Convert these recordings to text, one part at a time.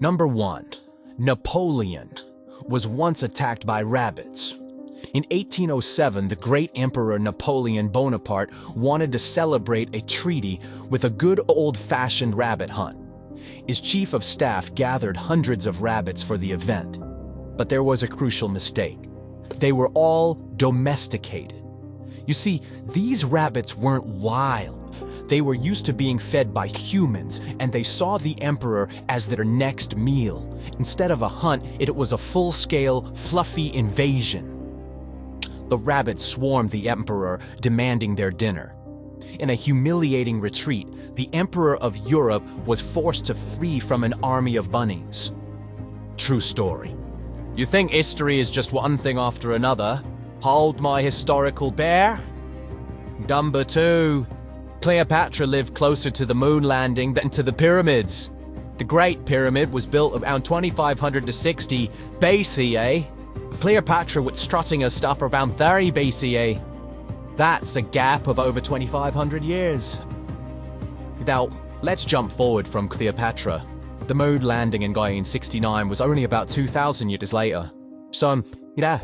Number 1. Napoleon was once attacked by rabbits. In 1807, the great Emperor Napoleon Bonaparte wanted to celebrate a treaty with a good old-fashioned rabbit hunt. His chief of staff gathered hundreds of rabbits for the event. But there was a crucial mistake. They were all domesticated. You see, these rabbits weren't wild. They were used to being fed by humans, and they saw the emperor as their next meal. Instead of a hunt, it was a full-scale, fluffy invasion. The rabbits swarmed the emperor, demanding their dinner. In a humiliating retreat, the emperor of Europe was forced to flee from an army of bunnies. True story. You think history is just one thing after another? Hold my historical bear. Number 2. Cleopatra lived closer to the moon landing than to the pyramids. The Great Pyramid was built around 2500 to 60 BCE. Cleopatra was strutting her stuff around 30 BCE. That's a gap of over 2500 years. Now, let's jump forward from Cleopatra. The moon landing in 1969 was only about 2,000 years later. So, yeah,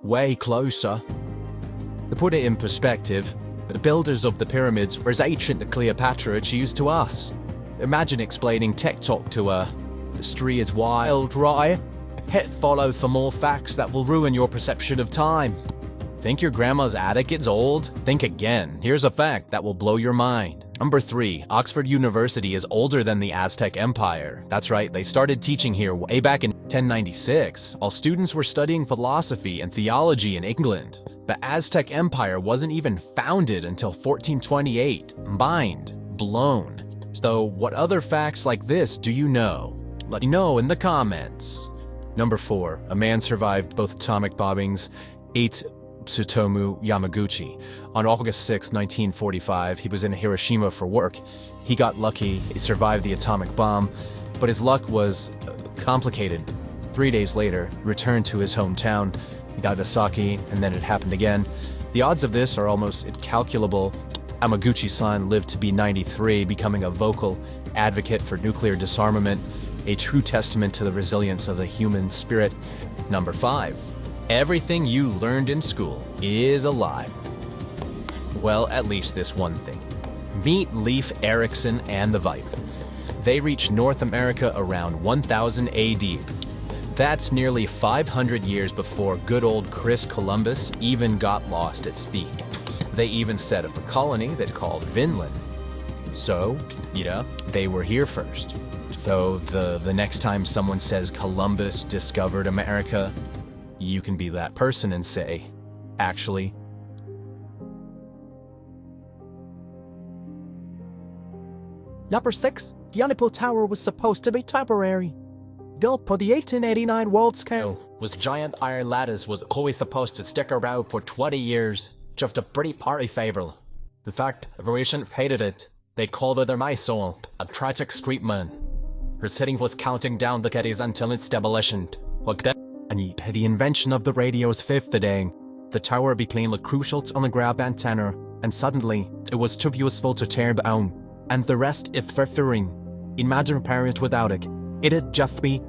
way closer. To put it in perspective, the builders of the pyramids were as ancient as Cleopatra achieves to us. Imagine explaining tech talk to her. History is wild, right? Hit follow for more facts that will ruin your perception of time. Think your grandma's attic is old? Think again. Here's a fact that will blow your mind. Number 3. Oxford University is older than the Aztec Empire. That's right, they started teaching here way back in 1096. All students were studying philosophy and theology in England. The Aztec Empire wasn't even founded until 1428. Mind blown. So what other facts like this do you know? Let me know in the comments. Number 4. A man survived both atomic bombings. 8. Tsutomu Yamaguchi. On August 6, 1945, he was in Hiroshima for work. He got lucky, he survived the atomic bomb, but his luck was complicated. 3 days later, returned to his hometown, Nagasaki, and then it happened again. The odds of this are almost incalculable. Yamaguchi-san lived to be 93, becoming a vocal advocate for nuclear disarmament, a true testament to the resilience of the human spirit. Number 5. Everything you learned in school is a lie. Well, at least this one thing. Meet Leif Erikson and the Viper. They reached North America around 1000 AD. That's nearly 500 years before good old Chris Columbus even got lost at sea. They even set up a colony they called Vinland. So, they were here first. So the next time someone says Columbus discovered America, you can be that person and say, actually. Number 6. The Eiffel Tower was supposed to be temporary. Built for the 1889 World's Cup. Was giant iron lattice was always supposed to stick around for 20 years. Just a pretty party fable. In fact, everyone hated it. They called her the Maison, a tragic street man. Her city was counting down the caddies until its demolition. Like that. And the invention of the radio's fifth day. The tower became a crucial on the grab antenna, and suddenly, it was too useful to tear down. And the rest is furthering. Imagine parents without it. It'd just be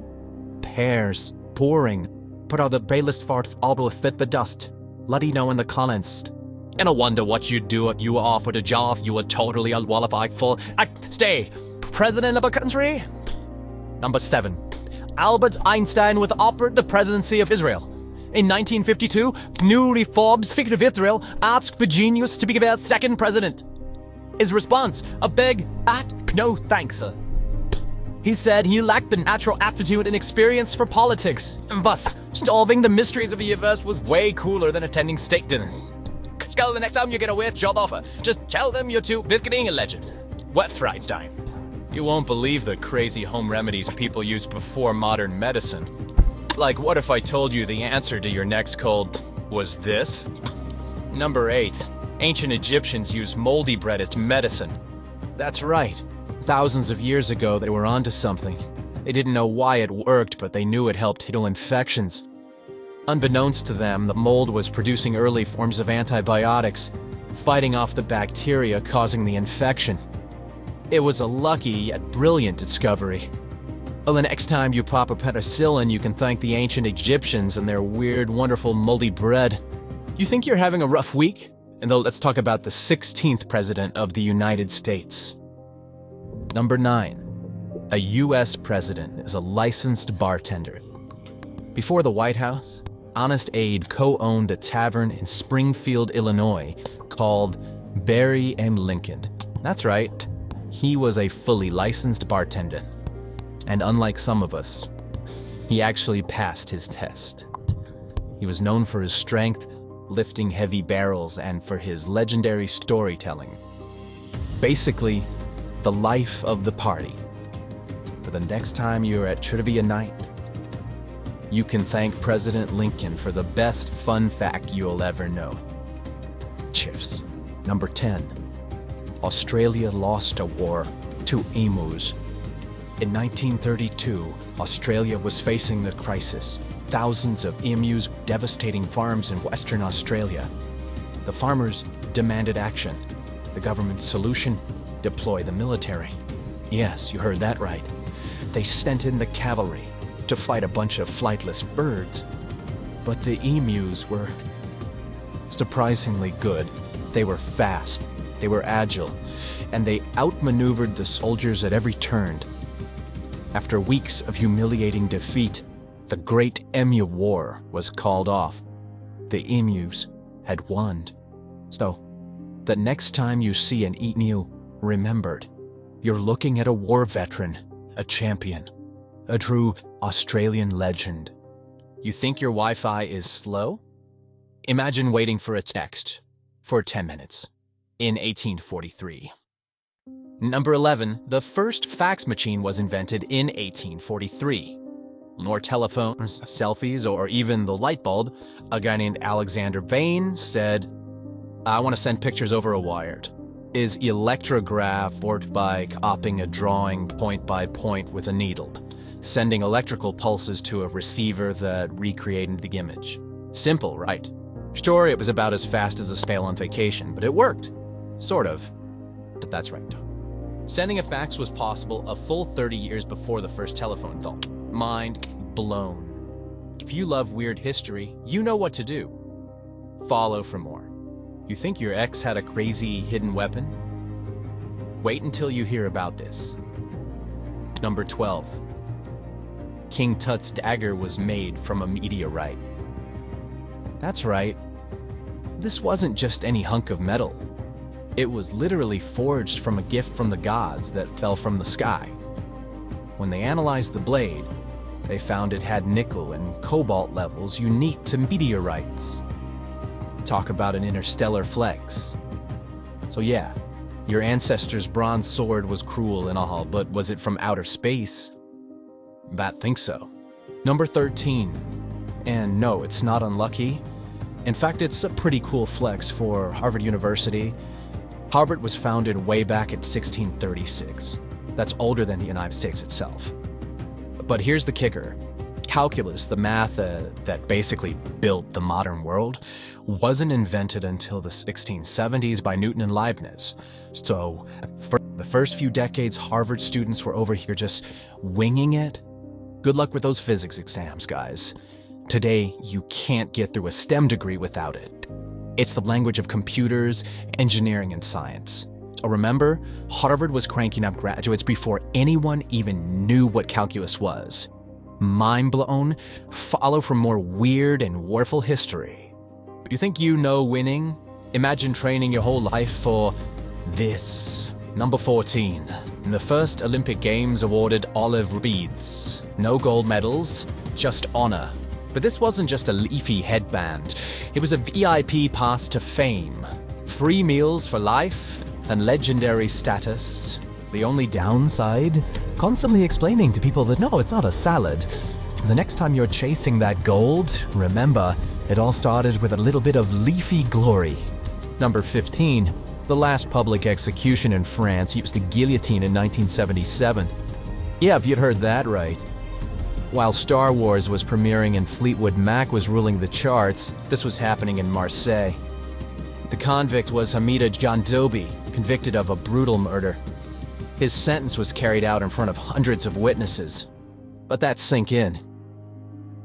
pairs, pouring. Put out the bayless fart all will fit the dust. Let me know in the comments. And I wonder what you'd do if you were offered a job you were totally unqualified for. Stay president of a country? Number 7. Albert Einstein was offered the presidency of Israel. In 1952, newly Forbes figure of Israel asked the genius to be their second president. His response, a big, no thanks, sir. He said he lacked the natural aptitude and experience for politics, and thus, solving the mysteries of the universe was way cooler than attending state dinners. So the next time you get a weird job offer, just tell them you're too visiting a legend. What for Einstein? You won't believe the crazy home remedies people used before modern medicine. Like, what if I told you the answer to your next cold was this? Number 8. Ancient Egyptians used moldy bread as medicine. That's right. Thousands of years ago, they were onto something. They didn't know why it worked, but they knew it helped heal infections. Unbeknownst to them, the mold was producing early forms of antibiotics, fighting off the bacteria causing the infection. It was a lucky yet brilliant discovery. Well, the next time you pop a penicillin, you can thank the ancient Egyptians and their weird, wonderful moldy bread. You think you're having a rough week? And though, let's talk about the 16th President of the United States. Number 9. A U.S. President is a licensed bartender. Before the White House, Honest Abe co-owned a tavern in Springfield, Illinois, called Barry M. Lincoln. That's right, he was a fully licensed bartender. And unlike some of us, he actually passed his test. He was known for his strength, lifting heavy barrels, and for his legendary storytelling. Basically, the life of the party. For the next time you're at trivia night, you can thank President Lincoln for the best fun fact you'll ever know. Cheers. Number 10. Australia lost a war to emus. In 1932, Australia was facing the crisis. Thousands of emus devastating farms in Western Australia. The farmers demanded action. The government's solution? Deploy the military. Yes, you heard that right. They sent in the cavalry to fight a bunch of flightless birds. But the emus were surprisingly good. They were fast, they were agile, and they outmaneuvered the soldiers at every turn. After weeks of humiliating defeat, the Great Emu War was called off. The emus had won. So, the next time you see an emu, remembered, you're looking at a war veteran, a champion, a true Australian legend. You think your Wi-Fi is slow? Imagine waiting for a text for 10 minutes in 1843. Number 11, the first fax machine was invented in 1843. Nor telephones, selfies, or even the light bulb, a guy named Alexander Bain said, I want to send pictures over a wire. Is electrograph worked by copying a drawing point by point with a needle, sending electrical pulses to a receiver that recreated the image. Simple, right? Sure, it was about as fast as a spell on vacation, but it worked. Sort of. But that's right. Sending a fax was possible a full 30 years before the first telephone call. Mind blown. If you love weird history, you know what to do. Follow for more. You think your ex had a crazy hidden weapon? Wait until you hear about this. Number 12. King Tut's dagger was made from a meteorite. That's right. This wasn't just any hunk of metal. It was literally forged from a gift from the gods that fell from the sky. When they analyzed the blade, they found it had nickel and cobalt levels unique to meteorites. Talk about an interstellar flex. So yeah, your ancestor's bronze sword was cruel and all, but was it from outer space? Bat thinks so. Number 13. And no, it's not unlucky. In fact, it's a pretty cool flex for Harvard University. Harvard was founded way back in 1636. That's older than the United States itself. But here's the kicker. Calculus, the math that basically built the modern world, wasn't invented until the 1670s by Newton and Leibniz. So, for the first few decades, Harvard students were over here just winging it. Good luck with those physics exams, guys. Today, you can't get through a STEM degree without it. It's the language of computers, engineering, and science. So remember, Harvard was cranking up graduates before anyone even knew what calculus was. Mind blown? Follow for more weird and wonderful history. You think you know winning? Imagine training your whole life for this. Number 14. The first Olympic Games awarded olive wreaths. No gold medals, just honor. But this wasn't just a leafy headband. It was a VIP pass to fame. Free meals for life and legendary status. The only downside? Constantly explaining to people that no, it's not a salad. The next time you're chasing that gold, remember, it all started with a little bit of leafy glory. Number 15. The last public execution in France used a guillotine in 1977. Yeah, if you'd heard that right. While Star Wars was premiering and Fleetwood Mac was ruling the charts, this was happening in Marseille. The convict was Hamida Jandobi, convicted of a brutal murder. His sentence was carried out in front of hundreds of witnesses. Let that sink in.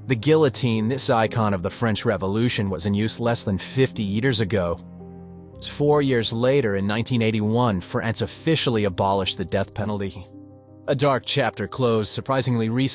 The guillotine, this icon of the French Revolution, was in use less than 50 years ago. 4 years later, in 1981, France officially abolished the death penalty. A dark chapter closed surprisingly recently.